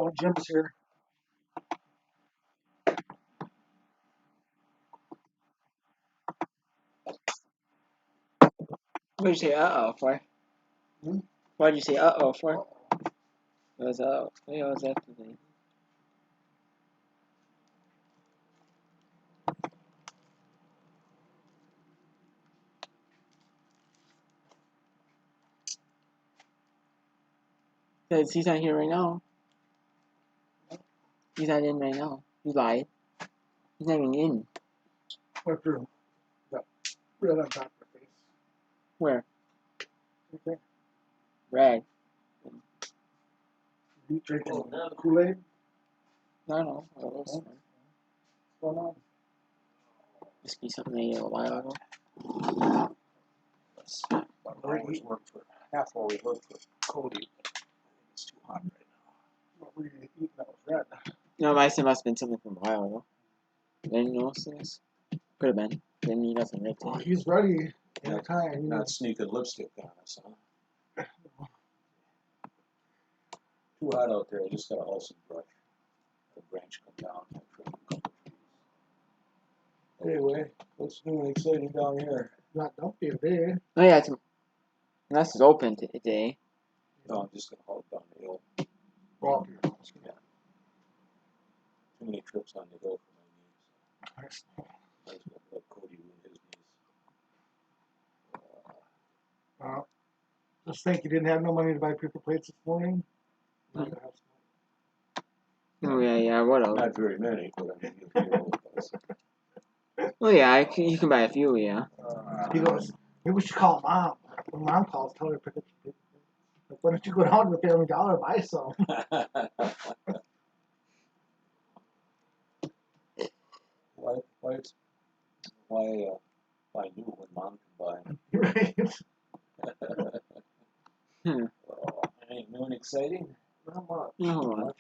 Oh, Jim's here. What'd you say uh-oh for? Hmm? Why'd you say uh-oh for? It was uh-oh. Yeah, what was that today? Because he's not here right now. He's not in right now. You lied. He's not even in. What room? That red on top of her face. Where? Okay. Red. You drinking Kool-Aid? No. What else? What's going on? Must be something they ate a while ago. Half while we look for Cody. It's too hot right now. What were you eating that was red? No, I said must have been something from a while ago. Didn't you notice this? Could have been. Didn't eat nothing right Well, today. he's ready anytime. Not sneaking lipstick on us, huh? Too hot out there. I just got a Halsey brush. The branch come down. Anyway, what's new and exciting down here? Not dumpy today. Oh yeah, it's unless it's open today. No, I'm just gonna haul it down the hill. Well, Yeah. Too many trips on the hill for my knees. I was gonna let Cody ruin his knees. just think you didn't have no money to buy paper plates this morning. Hmm. Oh yeah, what else? Not very many, but I mean, you can roll with us. Oh yeah, you can buy a few, yeah. He goes, maybe we should call Mom. When Mom calls, tell her to pick up the paper plates. Like, why don't you go down to the Family Dollar and buy some? Why new when Mom can buy? Right? Anything new and exciting? Not much. No.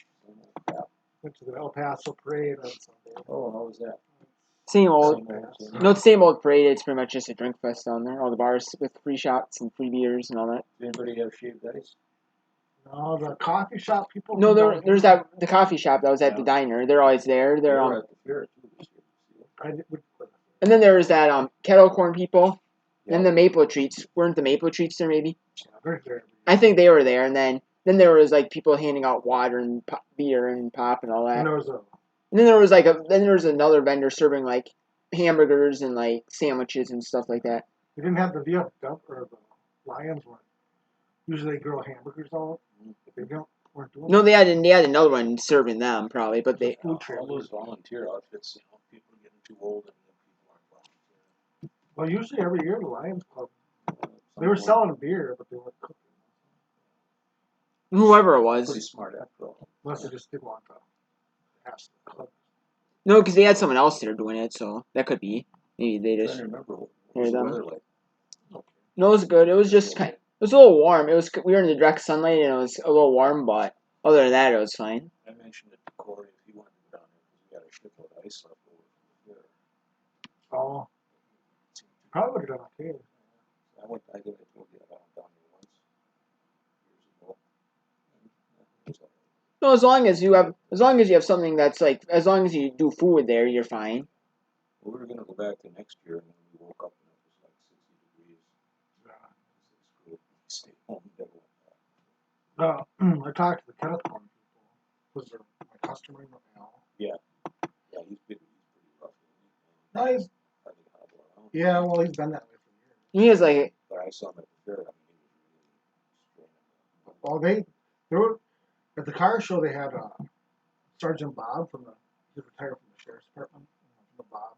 Went to the El Paso parade on Sunday. Oh, how was that? Same old. Same No, it's the same old parade. It's pretty much just a drink fest down there. All the bars with free shots and free beers and all that. Does anybody have shaved ice? No, the coffee shop people. No, there's the coffee shop that was at the diner. They're always there. They were at the fair too this year. And then there's that kettle corn people. Yeah. And the maple treats. Weren't the maple treats there maybe? They're there. I think they were there. And then there was like people handing out water and beer and pop and all that. And there was a. And then there was another vendor serving like hamburgers and like sandwiches and stuff like that. They didn't have the VF Dump or the Lions one. Usually they grill hamburgers out. But they weren't doing. No, they had another one serving them probably, but they. Food All trailers. those volunteer outfits, people are getting too old and people aren't volunteering. Well, usually every year the Lions Club. They were selling beer, but they weren't cooking. Whoever it was. Pretty smart after all. Unless they just didn't want to ask the club. No, because they had someone else there doing it, so that could be. Maybe they I'm just. trying to remember what hear was the them. weather like. No, it was good. It was just kind. It was a little warm. We were in the direct sunlight and it was a little warm, but other than that, it was fine. I mentioned it to Corey if he wanted to go down there because we had a shitload of ice left over from the fair. Oh. Probably would have done okay. I told you I went down there once years ago. And, No, as long as you have something that's like, as long as you do food there, you're fine. we were gonna go back the next year and then we woke up and it was like 60 degrees. Yeah. Stay home, never went back. I talked to the kettle corn people. Was there my customer now? Yeah, he's big. He's pretty rough. No, he's. Hardly hobble around. Yeah, well, he's been that way for years. He is like. But I saw him at the fair. I mean, he was really straining. Well, they were at the car show. They had Sergeant Bob from he retired from the sheriff's department. The Bob.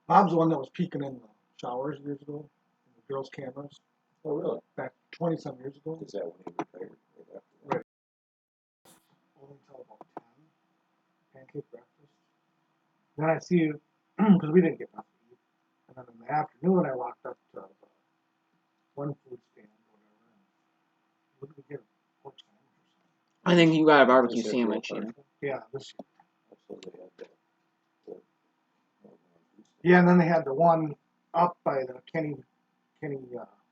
Bob's the one that was peeking in the showers years ago, in the girls' cameras. Oh, really? Back 20-some years ago. Is that when he retired? Right after that? Right. Only until about 10. Pancake breakfast. Then I see, because we didn't get nothing to eat. And then in the afternoon, I walked up to one food stand, whatever. And what did we get? Pork sandwich or something. I think you got a barbecue Is that sandwich. real You know? Yeah, this. So they had that. Yeah, and then they had the one up by the Kenny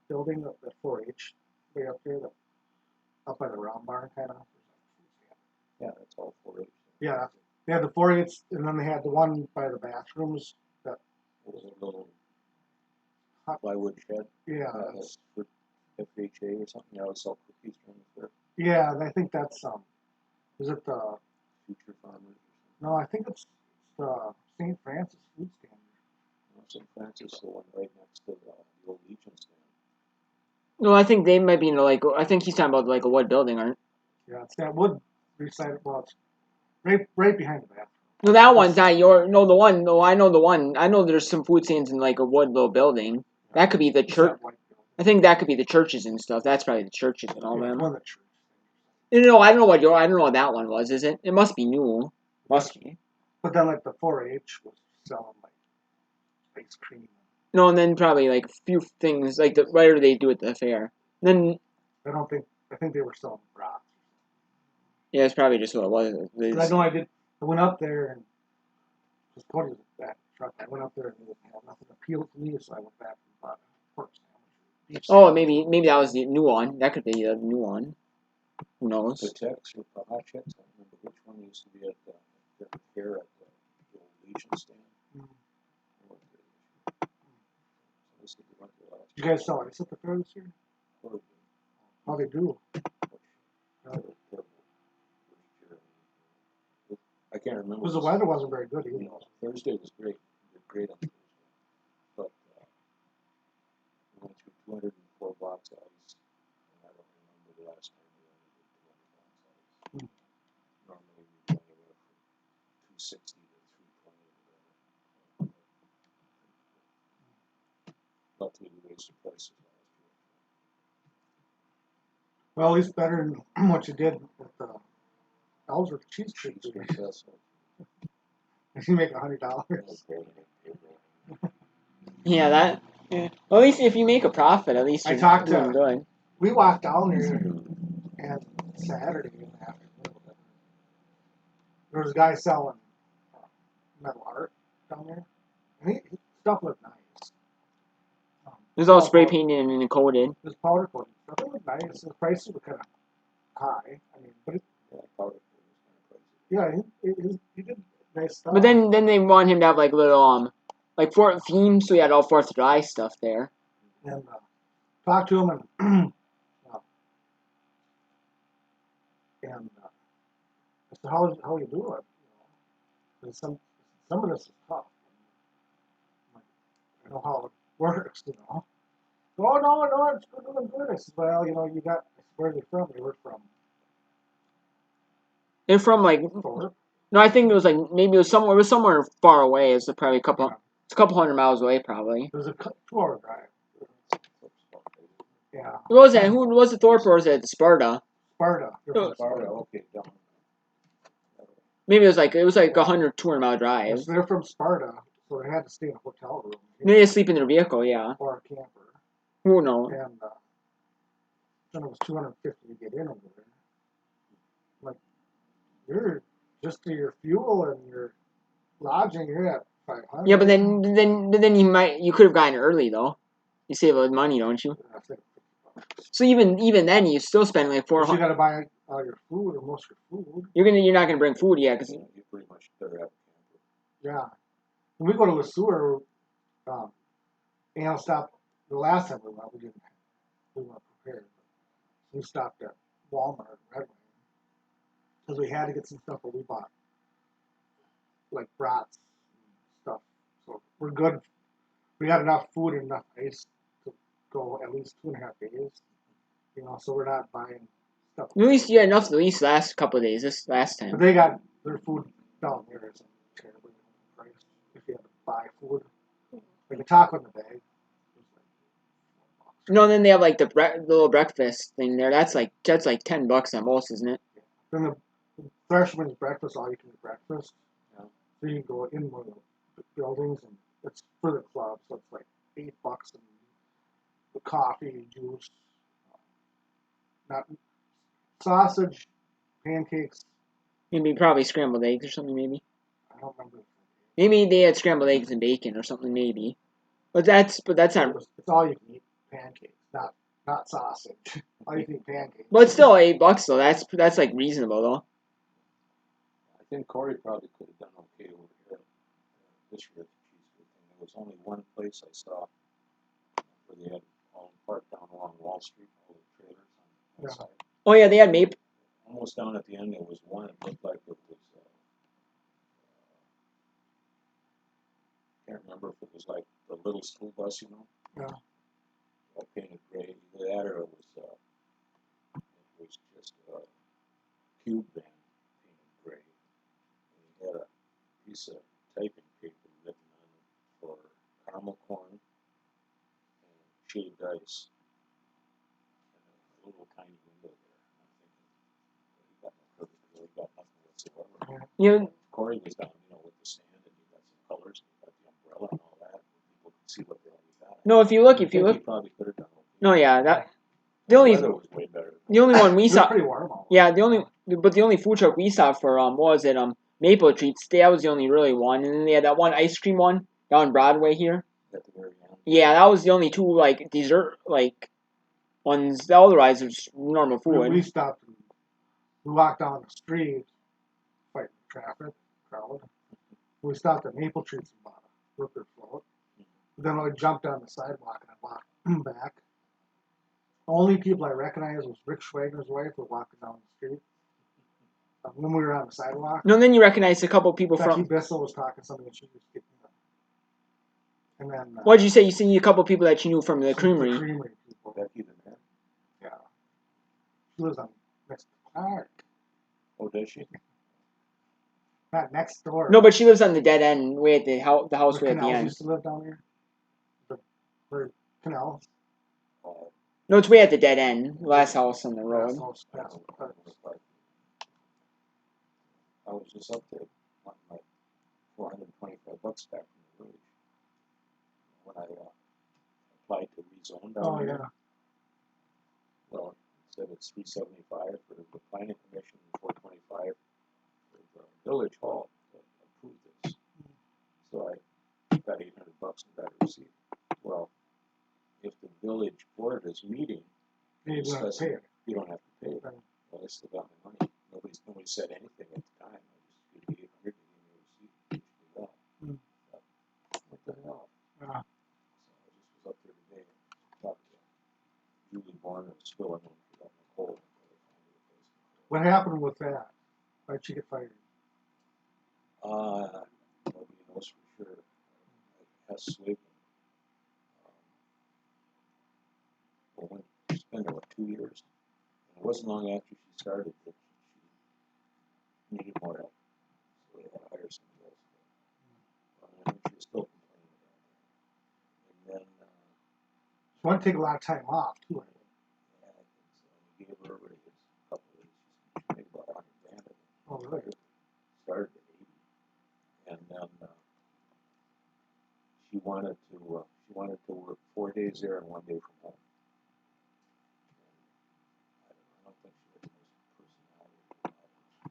building, the 4-H, way up there, up by the round barn kind of. Yeah, that's all 4-H. Yeah. They had the 4-H, and then they had the one by the bathrooms. It was a little plywood shed. Yeah, That's for FHA or something. I would sell cookies from there. yeah. And I think that's is it the? Future farmers. No, I think it's the St. Francis Food Stand. St. Francis, the one right next to the old Legion stand. No, I think they might be in like. I think he's talking about like a wood building, aren't? Yeah, it's that wood recycle. Well, it's right behind the bathroom. No, that one's not your. No, the one. No, I know the one. I know there's some food stands in like a wood little building. That could be the It's church. that white building. I think that could be the churches and stuff. That's probably the churches and all Yeah, them. one of the church. No, I don't know what I don't know what that one was. Is it? It must be new. Must be. But then like the 4-H was selling like ice cream. No, and then probably like a few things like the whatever they do at the fair. And then I think they were selling brats. yeah, it's probably just what it was. I know I went up there and just put it back truck. I went up there and it had nothing appealed to me, so I went back and bought a pork sandwich. Beef Oh, sandwich. maybe that was the new one. That could be the new one. Who knows? The Tex or the Hot Chicks, I don't remember which one used to be at the fair at the old Legion stand. Mm. I went there. So I think we went there last Did you guys sell ice at the fair this year? year. How they do? Terrible. I can't remember. Because the weather wasn't very good You either. know, Thursday was great. We did great on Thursday. But we went through 204 blocks of ice. And I don't remember the last time we ever did 200 blocks of ice. Normally we do anywhere from 260 to 320 or better. Luckily we raised the prices last year. Well, at least better than what you did at the Ellsworth Cheese Creek. Cheese Creek Festival. You make $100. Yeah, that. Yeah. Well, at least if you make a profit, at least I you're talked doing to- good. We walked down there and Saturday in the afternoon. There was a guy selling metal art down there. And stuff looked nice. It was all spray painted and coated. It was powder coated stuff. It looked nice. The prices were kind of high. I mean, but Yeah, powder coat was yeah, he did nice stuff. But then they want him to have like little like Fort themes, so he had all 4th of July stuff there. And talked to him and and I said, how you doing? And some of this is tough. I know how it works, Oh no, it's doing good. I said, well, you got where are they from? They were from They're from like Thorpe. no, I think it was like maybe it was somewhere far away. It's probably it's a couple hundred miles away probably. It was a 2-hour drive. Yeah. Who was that? Who was it? Thorpe or was it Sparta? Sparta. They're from Sparta, okay, down. Maybe it was like 100, 200 mile drive. So they're from Sparta, so they had to stay in a hotel room. Maybe they sleep in their vehicle, yeah. Or a camper. Who knows? And then it was $250 to get in over there. Like, you're just to your fuel and your lodging, you're at $500. Yeah, but then you could have gotten early though. You save a lot of money, don't you? I think $50. So even then, you still spend like But you 400. got to buy all your food or most of your food. You're not gonna bring food, yeah, because You pretty much better have a Yeah. When we go to a sewer, stopped the last time we went. We weren't prepared. We stopped at Walmart, Red Wing, because we had to get some stuff, but we bought like brats and stuff. So we're good. We got enough food and enough ice to go at least 2.5 days. So we're not buying stuff. at least you had enough to at least last couple of days. This last But time. they got their food down there isn't terribly priced if you have to buy food. Like a taco in the bag. No, then they have like the little breakfast thing there. That's like $10 at most, isn't it? Then the freshman's breakfast, all you can eat breakfast. Yeah. So you can go in one of the buildings and it's for the club, so it's like $8 and the coffee, juice, not sausage, pancakes. Maybe probably scrambled eggs or something. Maybe I don't remember. they had scrambled eggs and bacon or something. Maybe, but that's not. It's all you can eat pancakes, not sausage. All you can eat pancakes. But it's still $8 though. That's like reasonable though. think Corey probably could have done okay over here this year at the cheesecake thing. There was only one place I saw where they had all parked down along Wall Street, all the trailers on that Yeah. side. Oh yeah, they had maple. Almost down at the end, there was one. It looked like it was. Can't remember if it was like the little school bus, you know. Yeah. All painted gray. Either that or it was just a cube van painted gray. And he had a piece of typing paper written on it for caramel corn and shaved ice. And a little tiny window there. I'm thinking, he got no credit, really got nothing whatsoever. You know, Corey was down, with the sand, and he got some colors, and he got the umbrella and all that, and people could see what the hell he got. no, if you look, I think he probably could have done okay. no, yeah, that the The only weather was way better. the only one we It was saw. pretty warm out. Yeah, the only food truck we saw for what was it, Maple Treats. That was the only really one, and then they had that one ice cream one down Broadway here. At the very end. Yeah, that was the only two like dessert like ones. The otherwise it was normal We food. stopped and we walked down the street, fighting traffic, crowd. We stopped at Maple Trees and bought a Rooker float. Then I jumped on the sidewalk and I walked back. The only people I recognized was Rick Schwagner's wife who was walking down the street. When we were on the sidewalk, No, then you recognize a couple people Becky from. Bissell was talking to somebody and she was getting up. And then What did you say? You seen a couple people that you knew from the The creamery. creamery people. Becky the man. Yeah. She lives on next to Clark. Oh, does she? Not next door. No, but she lives on the dead end, way at the house where way at the Canals end. used to live down here. Where Canal. Oh, No, it's way at the dead end. Last house on the road. I was just up there wanting like $425 back from the village when I applied to rezone down Oh here. yeah. Well, it said it's $375 for the planning commission and $425 for the village hall to approve this. So I got $800 and got a receipt. Well, if the village board is meeting, You don't have to pay it. you don't have to pay it. Right. Well, I still got my money. Nobody said anything at the time. I just gave the $800 and gave me a receipt. Which was well. Mm. What the hell? Yeah. So I just was up there today and talked to Julie Bourne and still I don't forgot Nicole. What happened with that? Why'd she get fired? Nobody knows for sure. I asked Swaven. Well, when she spent about 2 years. And it wasn't long after she started that she needed more help. So they had to hire somebody else. And she was still complaining about that. And then, She wanted to take a lot of time off too. I think. yeah, I think so. We gave her a raise a couple of weeks. She made about $100,000. Oh really? Started at 80. And then she wanted to work 4 days there and 1 day from home. I don't think she had the most personality.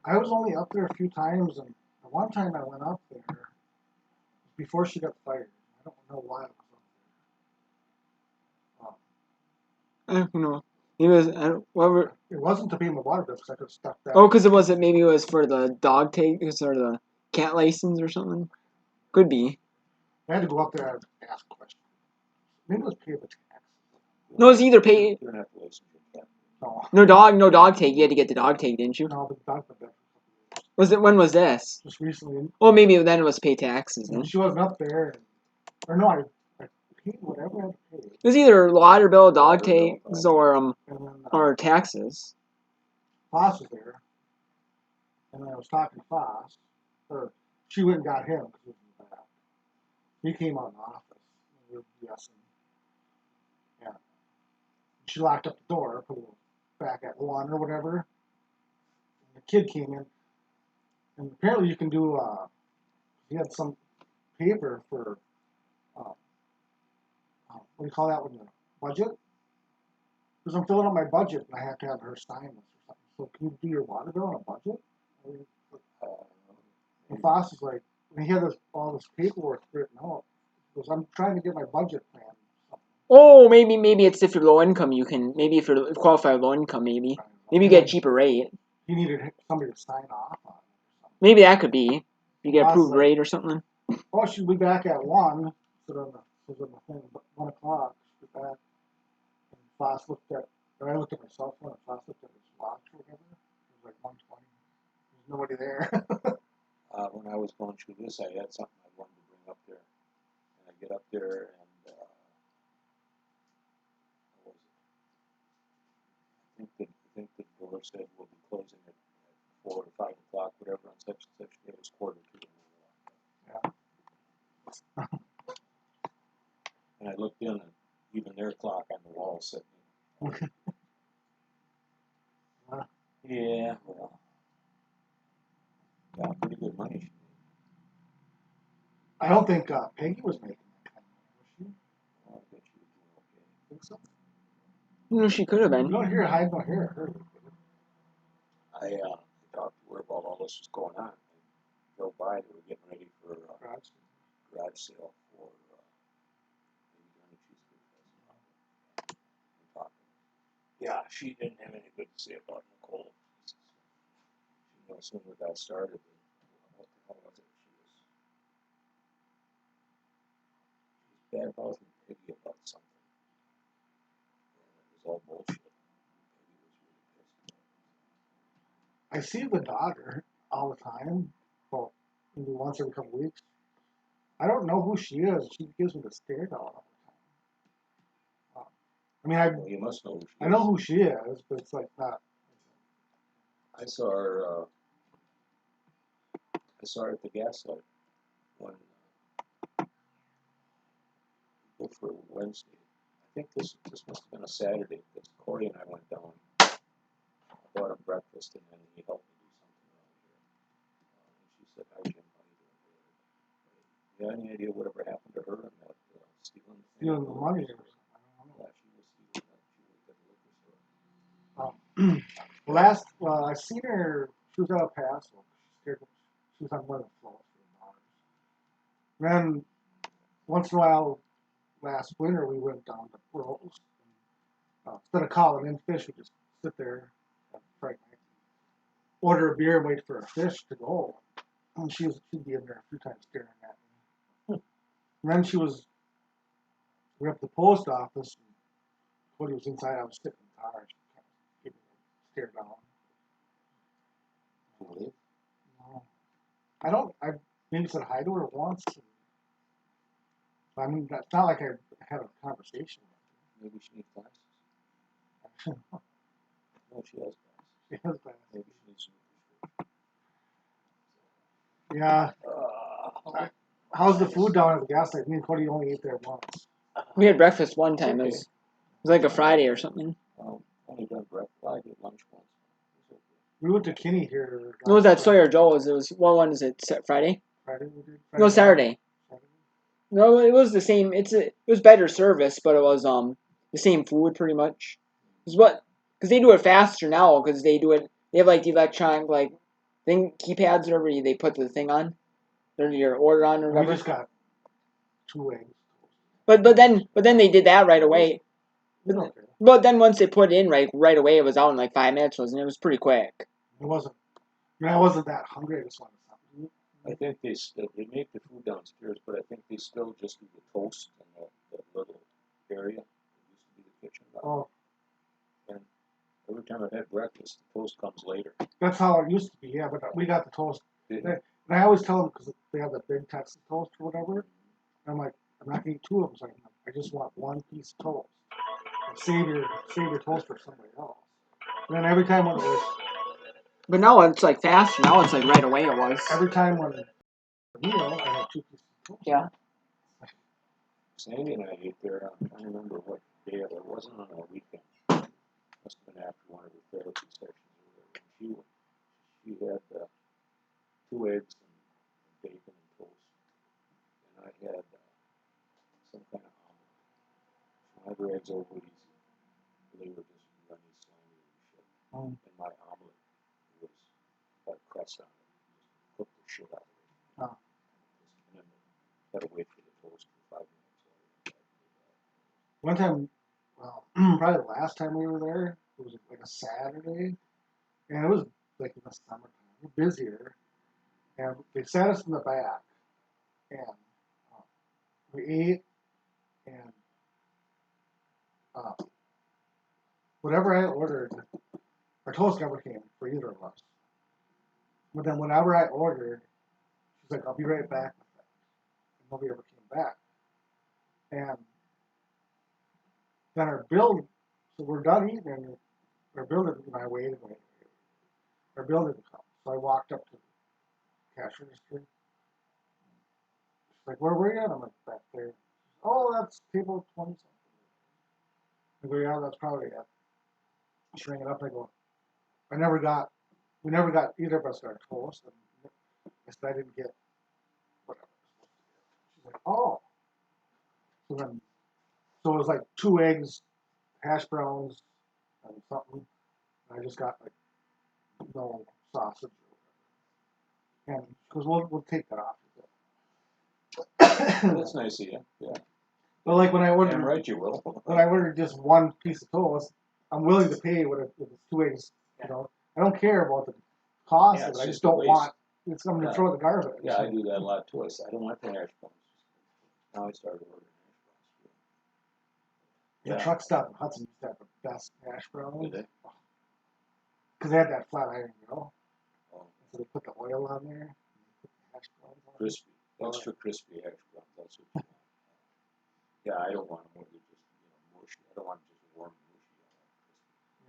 I was only up there a few times, and the one time I went up there before she got fired. I don't know why I was up there. I don't know. It was whatever. It wasn't to pay my water bill because I could have stuck that. Oh, because maybe it was for the dog take or the cat license or something. Could be. I had to go up there and ask questions. Maybe it was pay the tax. No, it's either pay. You don't have to license your cat. No, No dog take. You had to get the dog take, didn't you? no, but the dog went there for a couple of years. Was it when was this? Just recently. Well, maybe then it was pay taxes. And Then she wasn't up there. Or no, I paid whatever I had to pay. it was either water bill, dog Water bill, takes, or And then or taxes. Foss was there. And I was talking to Foss. Or she went and got him because he was in the back. He came out in the office. And we were BSing. Yeah. She locked up the door, put it back at 1 or whatever. And the kid came in. And apparently you can do, he had some paper for, what do you call that when you budget? Because I'm filling out my budget and I have to have her sign this or something. So can you do your water bill on a budget? And Foss is like, when he had all this paperwork written out, he goes, I'm trying to get my budget plan. Oh, maybe it's if you're low income, you can maybe if you're qualified low income, maybe you get a cheaper rate. He needed somebody to sign off on it or something. Maybe that could be. You get approved Awesome. rate or something. Oh, she'll be back at 1. So then it was on the thing, but 1 o'clock. She'll be back. And Foss looked at, or I looked at my cell phone, and Foss looked at his watch or whatever. It was like 1:20. There's nobody there. When I was going through this, I had something I wanted to bring up there. And I get up there and, what was it? I think the door said we'll be closing at 4 or 5 o'clock, whatever, on such and such day. It was 1:45. Yeah. And I looked in, and even their clock on the wall said, yeah, well, got pretty good money. She made. I don't think Peggy was making that kind of money, was she? Well, I bet she was doing okay. I think so. She could have You been. don't hear hide, don't hear her. I talked to her about all this was going on. I drove by, they were getting ready for Garage. garage sale for maybe during the Cheesecake Festival. I'm talking. Yeah, she didn't have any good to say about Nicole. She knew as soon as that started, what the hell was it? She was bad mouthing Peggy about something. And it was all bullshit. Peggy was really pissed about it. I see the daughter all the time. Well, maybe once every couple weeks. I don't know who she is. She gives me the stare down all the time. I mean, Well, you must know who she is. I know who she is, but it's like not. I saw her. I saw her at the gas light when go for Wednesday. I think this must have been a Saturday because Corey and I went down. I bought him breakfast and then he helped me do something around here. And she said, "Hi Jim, how you doing?" You got any idea whatever happened to her and that stealing thing? Stealing the money or something. I don't know. Yeah, she was stealing that. She was at the liquor store. Well, I seen her. She was out of Paso. She was on one of the floors for the bars. Then once in a while, last winter we went down to Rose. Instead of calling in fish, we just sit there at Friday night, order a beer, and wait for a fish to go. And she'd be in there a few times staring at me. And then we were at the post office. And Cody was inside. I was sitting in the car. She kind of gave me a stare down. Really? No. I maybe said hi to her once. I mean, it's not like I had a conversation Maybe she needs glasses. with her. No, she has glasses. She has that. Maybe she needs some prescription. Yeah. How's the food down at the gas station? Me and Cody only ate there once. We had breakfast one time. Okay. It was like a Friday or something. Only done breakfast. I did lunch once. It was okay. We went to Kinney here. What was that Sawyer Joe's? It was what one is it? Friday? Friday we did. No, Saturday. Saturday. No, it was the same. It was better service, but it was the same food pretty much. Because they do it faster now because they do it. They have like the electronic like thing keypads or whatever they put the thing on, or your order on or We whatever. just got 2 eggs. But then they did that right away. Okay. But then once they put it in right away, it was out in like 5 minutes, wasn't it? It was pretty quick. It wasn't. I mean, I wasn't that hungry. I just wanted something. I think they make the food downstairs, but I think they still just do the toast in the little area. It used to be the kitchen. Oh, And every time I've had breakfast, the toast comes later. that's how it used to be. Yeah, but we got the toast. Didn't And I always tell them because they have the big Texas toast or whatever. And I'm like, I'm not gonna eat 2 of them. So I just want 1 piece of toast. And save your toast for somebody else. And then every time when it was But now it's like faster. Now it's like right away. It was. every time when the meal, I had 2 pieces of toast. Yeah. Sandy and I ate there. I'm trying to remember what day it was. It wasn't on a weekend. Must have been after one of the therapy sessions or whatever. She had 2 eggs and bacon and toast. And I had some kind of omelet. My other eggs over easy. They were just runny, slimy and shit. And my omelet was got crust on it. Just cooked the shit out of it. Oh. And then gotta wait for the toast for 5 minutes. One time, well, probably the last time we were there, it was like a Saturday, and it was like in the summertime, busier. And they sat us in the back, and we ate, and whatever I ordered, our toast never came for either of us. But then whenever I ordered, she's like, "I'll be right back with that." And nobody ever came back. And then our bill, so we're done eating, and our bill didn't, and I waited. Our bill didn't come. So I walked up to the cash register. She's like, "Where were you at?" I'm like, "Back there." "Oh, that's table 20 something." I go, "Yeah, that's probably it." She rang it up. I go, we never got either of us got toast. And I said, "I didn't get whatever." She's like, "Oh." So it was like 2 eggs, hash browns, and something. And I just got like no sausage or whatever. And because we'll take that off. That's nice of you. Yeah. But like when I Damn ordered, right you will. when I ordered just one piece of toast, I'm willing to pay what if it's 2 eggs. You know, I don't care about the cost Yeah, of it's it. I just just a don't waste. want. It's I'm gonna Yeah. throw it in the garbage. Yeah, I do that a lot too. I say, I don't want the hash browns. Now I started ordering hash browns. The Yeah. truck stop in Hudson used to have the best hash browns. Did they? Because they had that flat iron grill. Oh, So they put the oil on there. And put the hash browns on. crispy. Extra crispy hash browns. That's what you want. Yeah, I don't want them where they're just, mushy. I don't want them just warm and mushy.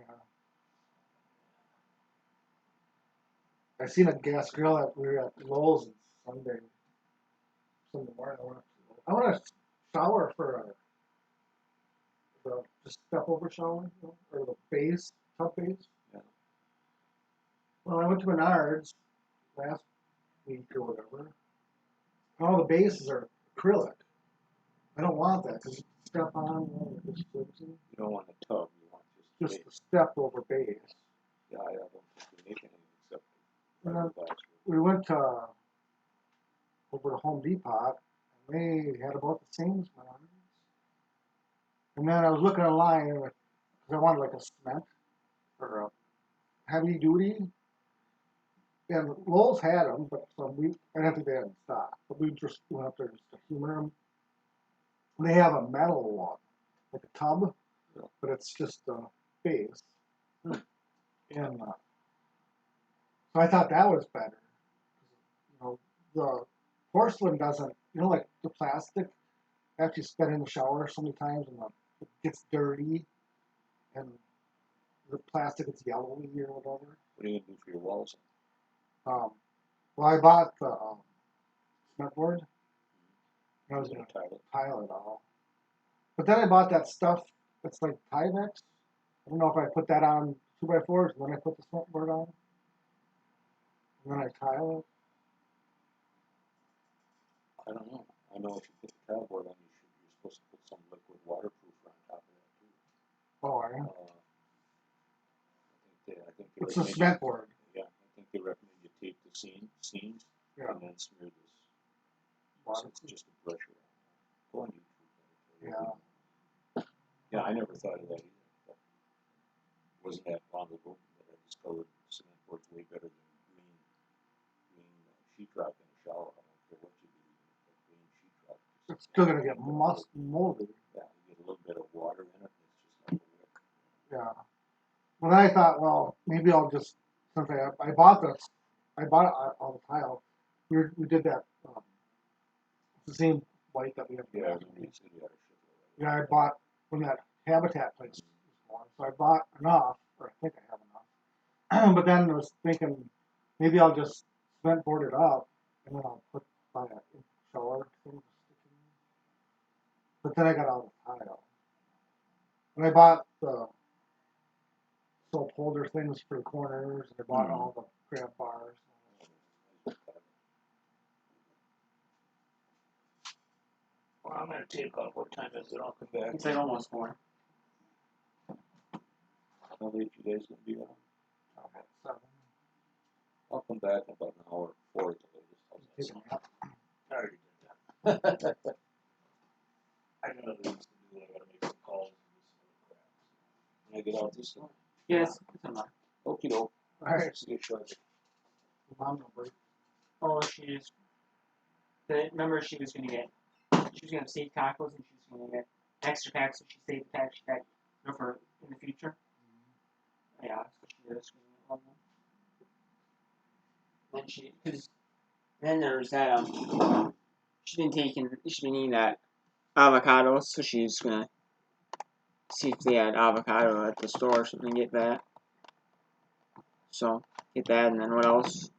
I want Yeah. I seen a gas grill at we were at Lowe's on Sunday morning. I want to shower for the just step over shower, or the base, tub base. Yeah. Well, I went to Menards last week or whatever. And all the bases are acrylic. I don't want that because you step on, it's flimsy. You don't want a tub. You want Just base. the step over base. Yeah, I don't think they make anything except And fiberglass. we went over to Home Depot, and they had about the same as Menards. And then I was looking online because I wanted like a cement or a heavy duty. And Lowe's had them, but I don't think they had them in stock. But we just went up there just to humor them. They have a metal one, like a tub, but it's just a base. And so I thought that was better. The porcelain doesn't, like the plastic, after you spend in the shower so many times and it gets dirty and the plastic is yellowy or whatever. What are you going to do for your walls? Well, I bought the cement board. And I was going to tile it all. But then I bought that stuff that's like Tyvek. I don't know if I put that on 2x4s and then I put the cement board on. And then I tile it. I don't know. I know if you put the tile board on, you're supposed to put some liquid waterproof on top of that too. Oh, I am. I think they It's a recommend cement board. Yeah, I think they recommend you tape the seams Yeah. and then smear this. So it's just a brush around. Go on YouTube. Yeah. Yeah, I never thought of that either. But wasn't that long ago that I discovered cement board's way better than green sheetrock in the shower. I don't care what you do, that green sheetrock. It's still going to get moldy. Yeah, you get a little bit of water in it, and it's just like a wick. Yeah. Well, then I thought, well, maybe I'll just, since I bought all the tile. We did that. It's the same white that we have. Yeah, you said you had a shit load. Yeah, I bought from that Habitat place. So I bought enough, or I think I have enough. But then I was thinking, maybe I'll just cement board it up, and then I'll buy a shower thing. But then I got all the tile. And I bought the soap holder things for the corners, and I bought all the grab bars. Well, I'm going to take off. What time is it? I'll come back. It's like almost 4. How late you guys going to be on? About 7. I'll come back in about an hour, 4 at the latest. Take 'em out. I already did that. I got other things to do. I got to make some calls and do some other crap. Can I get out this time? Yes, it's enough. Okie doke. All right. See you shortly. Mom, no break. Oh, remember she was gonna save tacos and she was gonna get extra packs, so she saved the pack she got for in the future. Yeah, so she is. Because then there's that she's been eating that avocado, so she's gonna see if they had avocado at the store or something and get that. So get that, and then what else?